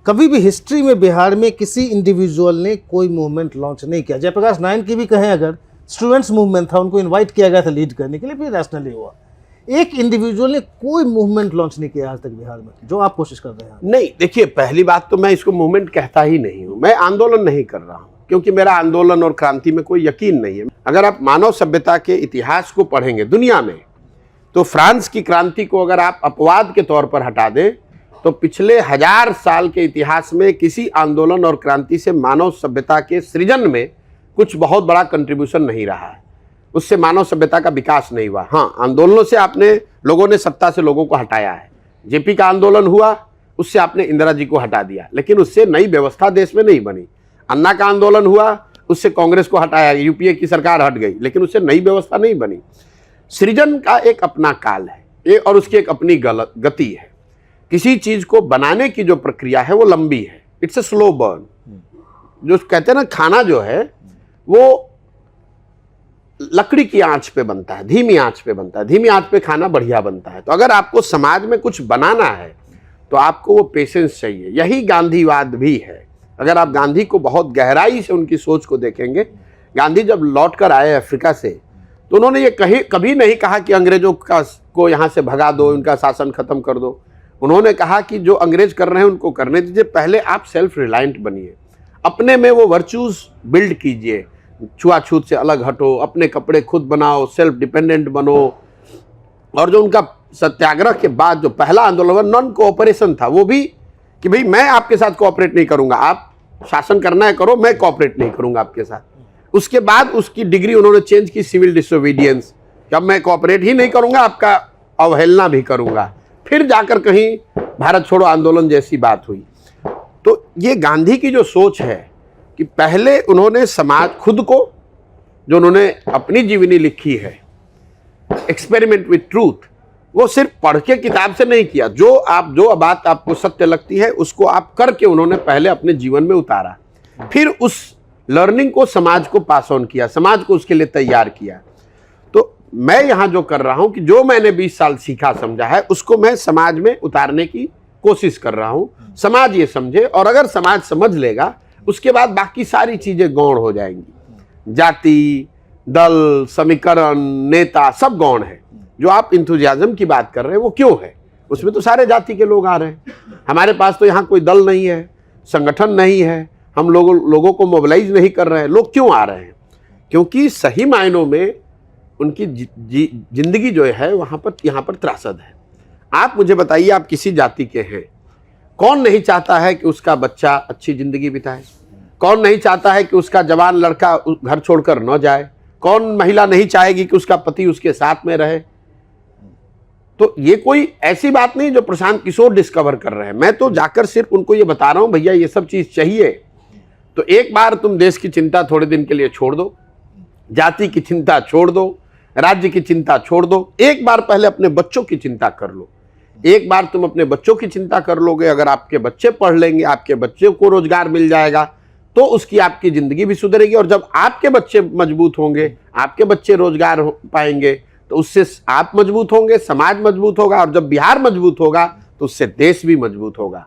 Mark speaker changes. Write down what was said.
Speaker 1: कभी भी हिस्ट्री में बिहार में किसी इंडिविजुअल ने कोई मूवमेंट लॉन्च नहीं किया। जयप्रकाश नारायण की भी कहें अगर, स्टूडेंट्स मूवमेंट था, उनको इनवाइट किया गया था लीड करने के लिए, फिर नेशनली हुआ। एक इंडिविजुअल ने कोई मूवमेंट लॉन्च नहीं किया आज तक बिहार में, जो आप कोशिश कर रहे हैं।
Speaker 2: नहीं, देखिए, पहली बात तो मैं इसको मूवमेंट कहता ही नहीं हूं, मैं आंदोलन नहीं कर रहा हूं, क्योंकि मेरा आंदोलन और क्रांति में कोई यकीन नहीं है। अगर आप मानव सभ्यता के इतिहास को पढ़ेंगे दुनिया में, तो फ्रांस की क्रांति को अगर आप अपवाद के तौर पर हटा दें, तो पिछले 1000 साल के इतिहास में किसी आंदोलन और क्रांति से मानव सभ्यता के सृजन में कुछ बहुत बड़ा कंट्रीब्यूशन नहीं रहा है। उससे मानव सभ्यता का विकास नहीं हुआ। हाँ, आंदोलनों से आपने लोगों ने सत्ता से लोगों को हटाया है। जेपी का आंदोलन हुआ, उससे आपने इंदिरा जी को हटा दिया, लेकिन उससे नई व्यवस्था देश में नहीं बनी। अन्ना का आंदोलन हुआ, उससे कांग्रेस को हटाया, यूपीए की सरकार हट गई, लेकिन उससे नई व्यवस्था नहीं बनी। सृजन का एक अपना काल है और उसकी एक अपनी गति है। किसी चीज को बनाने की जो प्रक्रिया है वो लंबी है, इट्स ए स्लो बर्न। जो कहते हैं ना, खाना जो है वो लकड़ी की आंच पे बनता है, धीमी आंच पे बनता है, धीमी आंच पे खाना बढ़िया बनता है। तो अगर आपको समाज में कुछ बनाना है तो आपको वो पेशेंस चाहिए। यही गांधीवाद भी है। अगर आप गांधी को बहुत गहराई से उनकी सोच को देखेंगे, गांधी जब लौट कर आए अफ्रीका से, तो उन्होंने ये कभी नहीं कहा कि अंग्रेजों को यहाँ से भगा दो, उनका शासन खत्म कर दो। उन्होंने कहा कि जो अंग्रेज कर रहे हैं उनको करने दीजिए, पहले आप सेल्फ रिलायंट बनिए, अपने में वो वर्चूज बिल्ड कीजिए, छुआछूत से अलग हटो, अपने कपड़े खुद बनाओ, सेल्फ डिपेंडेंट बनो। और जो उनका सत्याग्रह के बाद जो पहला आंदोलन नॉन कोऑपरेशन था, वो भी कि भाई मैं आपके साथ कोऑपरेट नहीं करूंगा, आप शासन करना है करो, मैं कोऑपरेट नहीं करूंगा आपके साथ। उसके बाद उसकी डिग्री उन्होंने चेंज की, सिविल डिसोबीडियंस, अब मैं कोऑपरेट ही नहीं करूंगा, आपका अवहेलना भी करूंगा। फिर जाकर कहीं भारत छोड़ो आंदोलन जैसी बात हुई। तो ये गांधी की जो सोच है कि पहले उन्होंने समाज खुद को, जो उन्होंने अपनी जीवनी लिखी है एक्सपेरिमेंट विथ ट्रूथ, वो सिर्फ पढ़ के किताब से नहीं किया। जो बात आपको सत्य लगती है उसको आप करके उन्होंने पहले अपने जीवन में उतारा, फिर उस लर्निंग को समाज को पास ऑन किया, समाज को उसके लिए तैयार किया। तो मैं यहाँ जो कर रहा हूँ कि जो मैंने 20 साल सीखा समझा है उसको मैं समाज में उतारने की कोशिश कर रहा हूँ। समाज ये समझे, और अगर समाज समझ लेगा उसके बाद बाकी सारी चीजें गौण हो जाएंगी। जाति, दल, समीकरण, नेता सब गौण है। जो आप इंथुजियाज्म की बात कर रहे हैं वो क्यों है? उसमें तो सारे जाति के लोग आ रहे हैं। हमारे पास तो यहाँ कोई दल नहीं है, संगठन नहीं है, हम लोगों को मोबिलाइज नहीं कर रहे हैं। लोग क्यों आ रहे हैं? क्योंकि सही मायनों में उनकी जिंदगी जो है यहाँ पर त्रासद है। आप मुझे बताइए, आप किसी जाति के हैं, कौन नहीं चाहता है कि उसका बच्चा अच्छी जिंदगी बिताए? कौन नहीं चाहता है कि उसका जवान लड़का घर छोड़कर न जाए? कौन महिला नहीं चाहेगी कि उसका पति उसके साथ में रहे? तो ये कोई ऐसी बात नहीं जो प्रशांत किशोर डिस्कवर कर रहे हैं। मैं तो जाकर सिर्फ उनको ये बता रहा हूं, भैया ये सब चीज चाहिए तो एक बार तुम देश की चिंता थोड़े दिन के लिए छोड़ दो, जाति की चिंता छोड़ दो, राज्य की चिंता छोड़ दो, एक बार पहले अपने बच्चों की चिंता कर लो। एक बार तुम अपने बच्चों की चिंता कर लोगे, अगर आपके बच्चे पढ़ लेंगे, आपके बच्चे को रोजगार मिल जाएगा, तो उसकी आपकी जिंदगी भी सुधरेगी। और जब आपके बच्चे मजबूत होंगे, आपके बच्चे रोजगार पाएंगे, तो उससे आप मजबूत होंगे, समाज मजबूत होगा, और जब बिहार मजबूत होगा तो उससे देश भी मजबूत होगा।